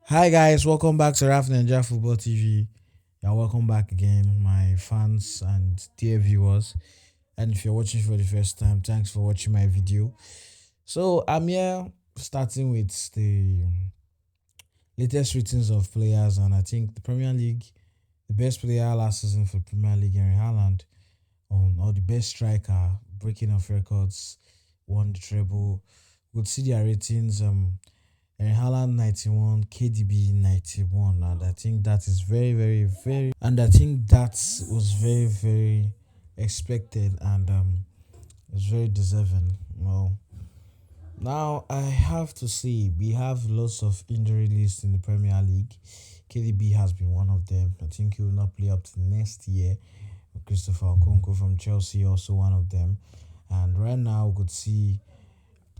Hi guys, welcome back to Raf Ninja Football TV. Yeah, welcome back again, my fans and dear viewers. And if you're watching for the first time, thanks for watching my video. So I'm here starting with the latest ratings of players, and I think the Premier League, the best player last season for Premier League, Henry Haaland, or the best striker, breaking of records, won the treble. We'll see their ratings. Haaland 91, KDB 91, and I think that is and I think that was very expected and was very deserving. Well, now I have to say we have lots of injury lists in the Premier League. KDB has been one of them. I think he will not play up to next year. Christopher Okonkwo from Chelsea also one of them, and right now we could see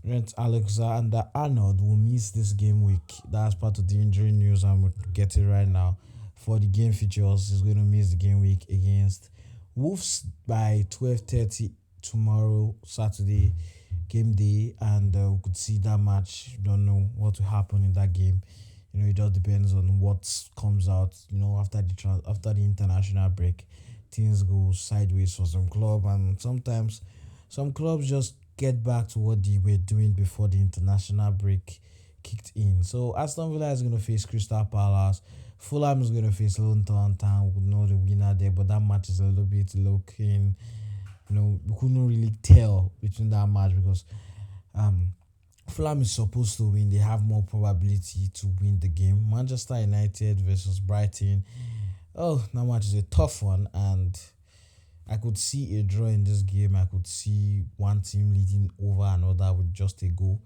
Trent Alexander-Arnold will miss this game week. That's part of the injury news I'm getting right now. For the game features, he's going to miss the game week against Wolves by 12:30 tomorrow, Saturday, game day, and we could see that match. Don't know what will happen in that game. It just depends on what comes out. After the international break, things go sideways for some club, and sometimes some clubs just get back to what they were doing before the international break kicked in. So Aston Villa is going to face Crystal Palace. Fulham is going to face Luton Town. We know the winner there, but that match is a little bit looking. We couldn't really tell between that match because um, Fulham is supposed to win. They have more probability to win the game. Manchester United versus Brighton. Oh, that match is a tough one, and I could see a draw in this game. I could see one team leading over another with just a goal.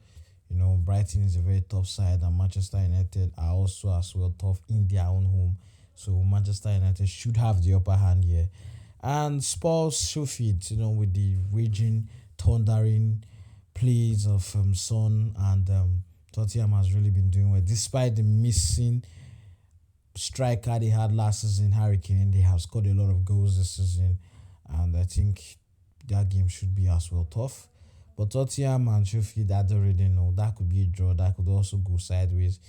Brighton is a very tough side, and Manchester United are also as well tough in their own home. So Manchester United should have the upper hand here. And Spurs Sheffield, with the raging, thundering plays of Son and Tottenham has really been doing well. Despite the missing striker they had last season, Harry Kane, they have scored a lot of goals this season, and I think that game should be as well tough. But Tottenham and Sheffield, I don't really know. That could be a draw. That could also go sideways.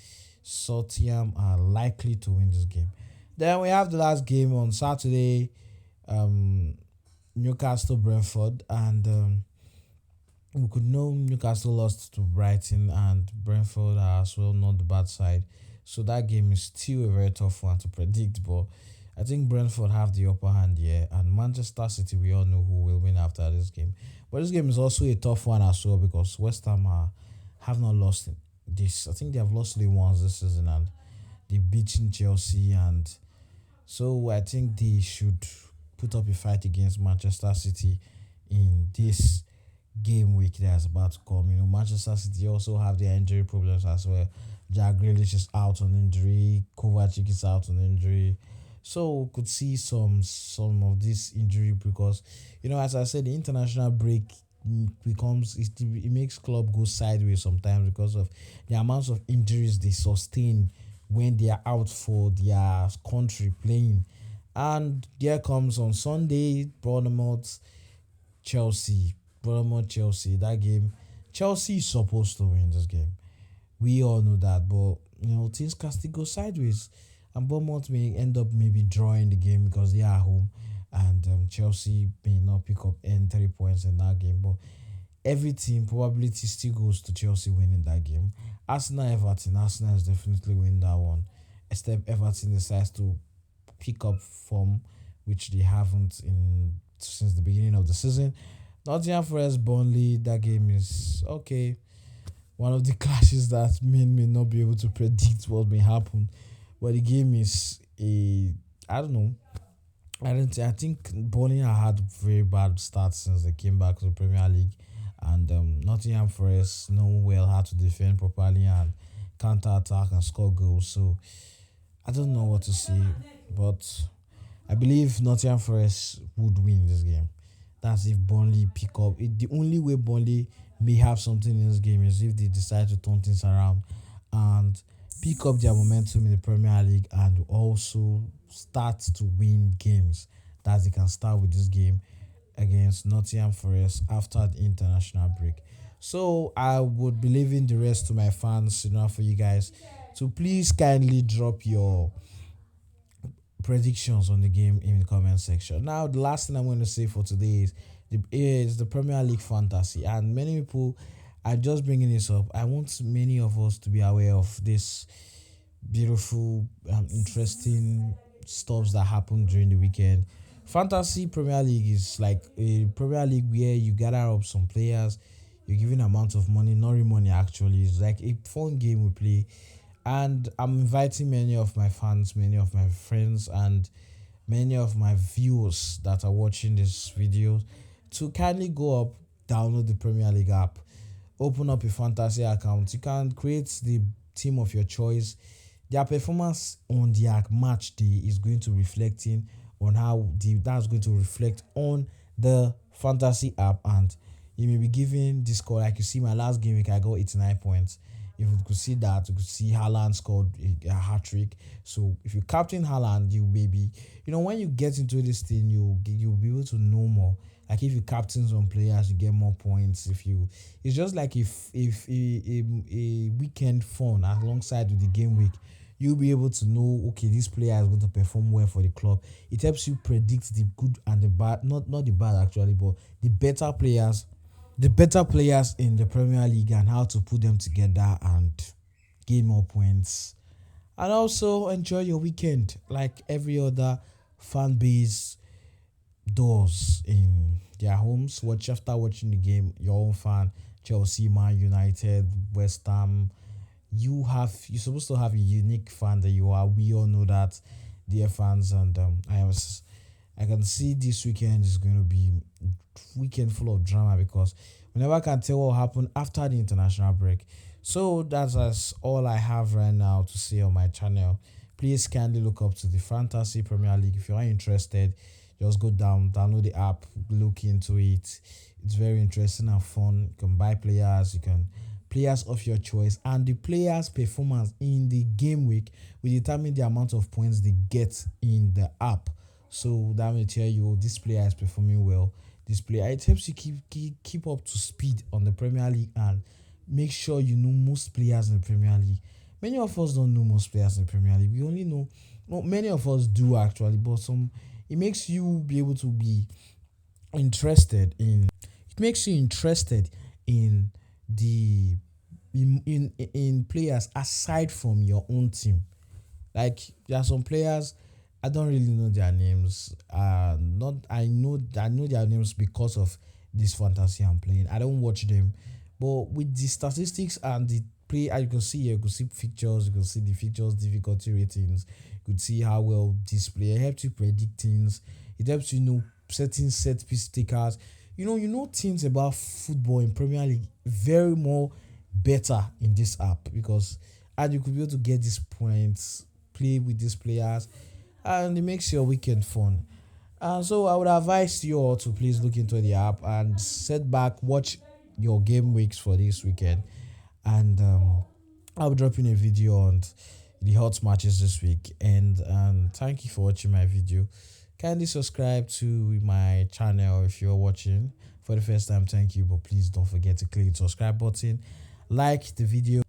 Tottenham are likely to win this game. Then we have the last game on Saturday, um, Newcastle Brentford, and we could know Newcastle lost to Brighton, and Brentford are as well not the bad side. So that game is still a very tough one to predict, but I think Brentford have the upper hand here, and Manchester City, we all know who will win after this game. But this game is also a tough one as well because West Ham have not lost this. I think they have lost only once this season, and they've beaten Chelsea, and so I think they should put up a fight against Manchester City in this game week that's about to come. Manchester City also have their injury problems as well. Jack Grealish is out on injury. Kovacic is out on injury. So we could see some of this injury because, as I said, the international break it makes club go sideways sometimes because of the amounts of injuries they sustain when they are out for their country playing. And there comes on Sunday, Chelsea. Bournemouth Chelsea. That game, Chelsea is supposed to win this game. We all know that, but things can still go sideways, and Bournemouth may end up maybe drawing the game because they are at home, and Chelsea may not pick up any 3 points in that game. But every team probability still goes to Chelsea winning that game. Arsenal is definitely winning that one, except Everton decides to pick up form, which they haven't in since the beginning of the season. Nottingham Forest Burnley, that game is okay. One of the clashes that men may not be able to predict what may happen, but the game is I don't know. I think Burnley have had very bad starts since they came back to the Premier League, and Nottingham Forest know well how to defend properly and counter attack and score goals. So I don't know what to say, but I believe Nottingham Forest would win this game. That's if Burnley pick up. The only way Burnley may have something in this game is if they decide to turn things around and pick up their momentum in the Premier League and also start to win games. That they can start with this game against Nottingham Forest after the international break. So I would be leaving the rest to my fans, for you guys. So please kindly drop your predictions on the game in the comment section. Now, the last thing I'm going to say for today is the Premier League fantasy, and many people are just bringing this up. I want many of us to be aware of this beautiful, interesting stuffs that happen during the weekend. Fantasy Premier League is like a Premier League where you gather up some players, you're giving amount of money, not real money actually. It's like a fun game we play, and I'm inviting many of my fans, many of my friends, and many of my viewers that are watching this video to kindly go up, download the Premier League app, open up a fantasy account. You can create the team of your choice. Their performance on their match day is going to reflecting on that's going to reflect on the fantasy app, and you may be given the score. Like you see my last game week, I got 89 points. If you could see that, you could see Haaland scored a hat trick. So if you captain Haaland, you maybe, when you get into this thing, you'll be able to know more. Like if you captain some players, you get more points. It's just like if a weekend fun alongside with the game week, you'll be able to know, okay, this player is going to perform well for the club. It helps you predict the good and the bad, not the bad actually, but the better players in the Premier League, and how to put them together and gain more points. And also enjoy your weekend like every other fan base does in their homes. Watch after watching the game, your own fan, Chelsea, Man United, West Ham. You're supposed to have a unique fan that you are. We all know that, dear fans, and I can see this weekend is going to be weekend full of drama because we never can tell what will happen after the international break. So that's all I have right now to say on my channel. Please kindly look up to the Fantasy Premier League. If you are interested, just go down, download the app, look into it. It's very interesting and fun. You can buy players of your choice, and the players' performance in the game week will determine the amount of points they get in the app. So that will tell you, this player is performing well. This player, it helps you keep up to speed on the Premier League, and make sure you know most players in the Premier League. Many of us don't know most players in the Premier League. We only know, well, many of us do actually, but it makes you be able to be interested in it makes you interested in the in players aside from your own team. Like there are some players I don't really know their names. Not I know their names because of this fantasy I'm playing. I don't watch them, but with the statistics and the play, you can see here, you can see pictures, you can see the features difficulty ratings. You could see how well this player helps you predict things. It helps you know certain set piece takers. You know things about football in Premier League very more better in this app, because and you could be able to get these points, play with these players, and it makes your weekend fun. So I would advise you all to please look into the app and set back, watch your game weeks for this weekend, and I'll be dropping a video on the hot matches this week. And thank you for watching my video. Kindly subscribe to my channel if you're watching for the first time. Thank you, but please don't forget to click the subscribe button, like the video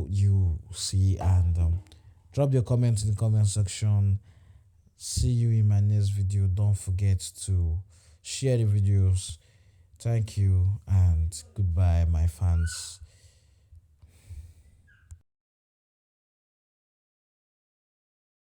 you see, and drop your comments in the comment section. See you in my next video. Don't forget to share the videos. Thank you and goodbye, my fans.